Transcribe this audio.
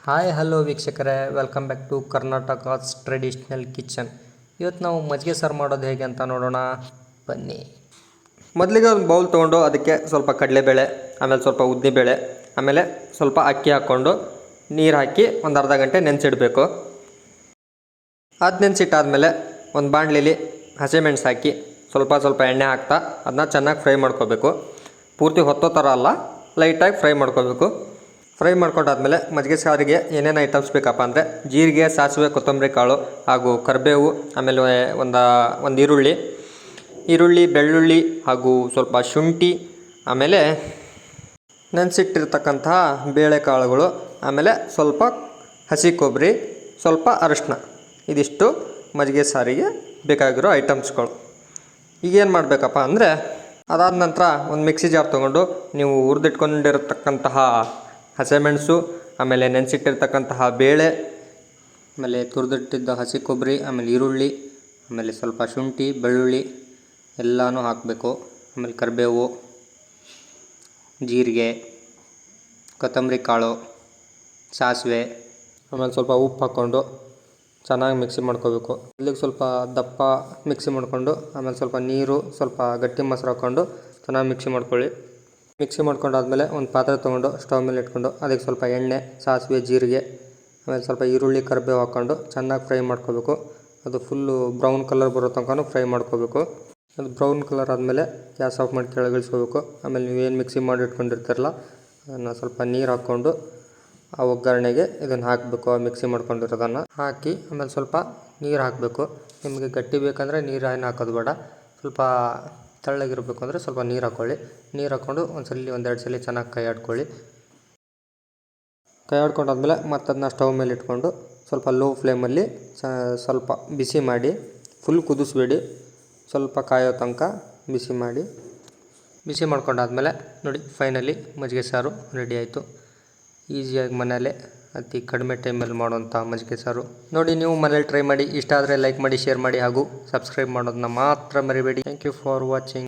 Hi hello ವೀಕ್ಷಕರೇ, welcome back to Karnataka's traditional kitchen. ಇವತ್ತು ನಾವು ಮಜ್ಜಿಗೆ ಸಾರು ಮಾಡೋದು ಹೇಗೆ ಅಂತ ನೋಡೋಣ, ಬನ್ನಿ. ಮೊದಲಿಗೆ ಒಂದು ಬೌಲ್ ತೊಗೊಂಡು ಅದಕ್ಕೆ ಸ್ವಲ್ಪ ಕಡಲೆಬೇಳೆ, ಆಮೇಲೆ ಸ್ವಲ್ಪ ಉದ್ದಿನಬೇಳೆ, ಆಮೇಲೆ ಸ್ವಲ್ಪ ಅಕ್ಕಿ ಹಾಕ್ಕೊಂಡು ನೀರು ಹಾಕಿ ಒಂದು ಅರ್ಧ ಗಂಟೆ ನೆನೆಸಿಡಬೇಕು. ಅದು ನೆನೆಸಿಟ್ಟಾದಮೇಲೆ ಒಂದು ಬಾಣಲಿಲಿ ಹಸಿಮೆಣಸು ಹಾಕಿ ಸ್ವಲ್ಪ ಎಣ್ಣೆ ಹಾಕ್ತಾ ಅದನ್ನ ಚೆನ್ನಾಗಿ ಫ್ರೈ ಮಾಡ್ಕೋಬೇಕು. ಪೂರ್ತಿ ಹೊತ್ತೋ ಥರ ಅಲ್ಲ, ಲೈಟಾಗಿ ಫ್ರೈ ಮಾಡ್ಕೋಬೇಕು. ಫ್ರೈ ಮಾಡ್ಕೊಂಡಾದ್ಮೇಲೆ ಮಜ್ಜಿಗೆ ಸಾರಿಗೆ ಏನೇನು ಐಟಮ್ಸ್ ಬೇಕಪ್ಪ ಅಂದರೆ ಜೀರಿಗೆ, ಸಾಸಿವೆ, ಕೊತ್ತಂಬರಿ ಕಾಳು ಹಾಗೂ ಕರಿಬೇವು, ಆಮೇಲೆ ಒಂದು ಈರುಳ್ಳಿ, ಬೆಳ್ಳುಳ್ಳಿ ಹಾಗೂ ಸ್ವಲ್ಪ ಶುಂಠಿ, ಆಮೇಲೆ ನೆನೆಸಿಟ್ಟಿರ್ತಕ್ಕಂತಹ ಬೇಳೆಕಾಳುಗಳು, ಆಮೇಲೆ ಸ್ವಲ್ಪ ಹಸಿ ಕೊಬ್ಬರಿ, ಸ್ವಲ್ಪ ಅರಿಶಿನ. ಇದಿಷ್ಟು ಮಜ್ಜಿಗೆ ಸಾರಿಗೆ ಬೇಕಾಗಿರೋ ಐಟಮ್ಸ್ಗಳು. ಈಗೇನು ಮಾಡಬೇಕಪ್ಪ ಅಂದರೆ ಅದಾದ ನಂತರ ಒಂದು ಮಿಕ್ಸಿ ಜಾರ್ ತೊಗೊಂಡು ನೀವು ಹುರಿದಿಟ್ಕೊಂಡಿರತಕ್ಕಂತಹ ಹಸಿಮೆಣಸು, ಆಮೇಲೆ ನೆನೆಸಿಟ್ಟಿರ್ತಕ್ಕಂತಹ ಬೇಳೆ, ಆಮೇಲೆ ತುರಿದಿಟ್ಟಿದ್ದ ಹಸಿ ಕೊಬ್ಬರಿ, ಆಮೇಲೆ ಈರುಳ್ಳಿ, ಆಮೇಲೆ ಸ್ವಲ್ಪ ಶುಂಠಿ, ಬೆಳ್ಳುಳ್ಳಿ ಎಲ್ಲನೂ ಹಾಕಬೇಕು. ಆಮೇಲೆ ಕರಿಬೇವು, ಜೀರಿಗೆ, ಕೊತ್ತಂಬರಿ ಕಾಳು, ಸಾಸಿವೆ, ಆಮೇಲೆ ಸ್ವಲ್ಪ ಉಪ್ಪು ಹಾಕ್ಕೊಂಡು ಚೆನ್ನಾಗಿ ಮಿಕ್ಸಿ ಮಾಡ್ಕೋಬೇಕು. ಇಲ್ಲಿಗೆ ಸ್ವಲ್ಪ ದಪ್ಪ ಮಿಕ್ಸಿ ಮಾಡಿಕೊಂಡು ಆಮೇಲೆ ಸ್ವಲ್ಪ ನೀರು, ಸ್ವಲ್ಪ ಗಟ್ಟಿ ಮೊಸರು ಹಾಕ್ಕೊಂಡು ಚೆನ್ನಾಗಿ ಮಿಕ್ಸಿ ಮಾಡ್ಕೊಳ್ಳಿ. ಮಿಕ್ಸಿ ಮಾಡ್ಕೊಂಡಾದ್ಮೇಲೆ ಒಂದು ಪಾತ್ರೆ ತೊಗೊಂಡು ಸ್ಟವ್ ಮೇಲೆ ಇಟ್ಕೊಂಡು ಅದಕ್ಕೆ ಸ್ವಲ್ಪ ಎಣ್ಣೆ, ಸಾಸಿವೆ, ಜೀರಿಗೆ, ಆಮೇಲೆ ಸ್ವಲ್ಪ ಈರುಳ್ಳಿ, ಕರಿಬೇವು ಹಾಕ್ಕೊಂಡು ಚೆನ್ನಾಗಿ ಫ್ರೈ ಮಾಡ್ಕೋಬೇಕು. ಅದು ಫುಲ್ಲು ಬ್ರೌನ್ ಕಲರ್ ಬರೋ ತನಕ ಫ್ರೈ ಮಾಡ್ಕೋಬೇಕು. ಅದು ಬ್ರೌನ್ ಕಲರ್ ಆದಮೇಲೆ ಗ್ಯಾಸ್ ಆಫ್ ಮಾಡಿ ಕೆಳಗಿಳಿಸ್ಕೋಬೇಕು. ಆಮೇಲೆ ನೀವೇನು ಮಿಕ್ಸಿ ಮಾಡಿ ಇಟ್ಕೊಂಡಿರ್ತೀರಲ್ಲ ಅದನ್ನು ಸ್ವಲ್ಪ ನೀರು ಹಾಕ್ಕೊಂಡು ಆ ಒಗ್ಗರಣೆಗೆ ಇದನ್ನು ಹಾಕಬೇಕು. ಆ ಮಿಕ್ಸಿ ಮಾಡ್ಕೊಂಡಿರೋದನ್ನು ಹಾಕಿ ಆಮೇಲೆ ಸ್ವಲ್ಪ ನೀರು ಹಾಕಬೇಕು. ನಿಮಗೆ ಗಟ್ಟಿ ಬೇಕಂದರೆ ನೀರು ಏನು ಹಾಕೋದು ಬೇಡ. ಸ್ವಲ್ಪ ತೆಳ್ಳಗಿರಬೇಕು ಅಂದರೆ ಸ್ವಲ್ಪ ನೀರು ಹಾಕ್ಕೊಳ್ಳಿ. ನೀರು ಹಾಕ್ಕೊಂಡು ಒಂದೆರಡು ಸಲ ಚೆನ್ನಾಗಿ ಕೈ ಆಡ್ಕೊಳ್ಳಿ. ಕೈ ಆಡ್ಕೊಂಡಾದ್ಮೇಲೆ ಮತ್ತೆ ಅದನ್ನ ಸ್ಟವ್ ಮೇಲೆ ಇಟ್ಕೊಂಡು ಸ್ವಲ್ಪ ಲೋ ಫ್ಲೇಮಲ್ಲಿ ಸ್ವಲ್ಪ ಬಿಸಿ ಮಾಡಿ, ಫುಲ್ ಕುದಿಸ್ಬೇಡಿ, ಸ್ವಲ್ಪ ಕಾಯೋ ತನಕ ಬಿಸಿ ಮಾಡ್ಕೊಂಡಾದ್ಮೇಲೆ ನೋಡಿ, ಫೈನಲಿ ಮಜ್ಜಿಗೆ ಸಾರು ರೆಡಿ ಆಯಿತು. ಈಸಿಯಾಗಿ ಮನೆಯಲ್ಲೇ ಅತಿ ಕಡಿಮೆ ಟೈಮಲ್ಲಿ ಮಾಡುವಂಥ ಮಜ್ಜಿಗೆ ಸಾರು ನೋಡಿ. ನೀವು ಮನೇಲಿ ಟ್ರೈ ಮಾಡಿ. ಇಷ್ಟ ಆದರೆ ಲೈಕ್ ಮಾಡಿ, ಶೇರ್ ಮಾಡಿ ಹಾಗೂ ಸಬ್ಸ್ಕ್ರೈಬ್ ಮಾಡೋದನ್ನ ಮಾತ್ರ ಮರಿಬೇಡಿ. Thank you for watching.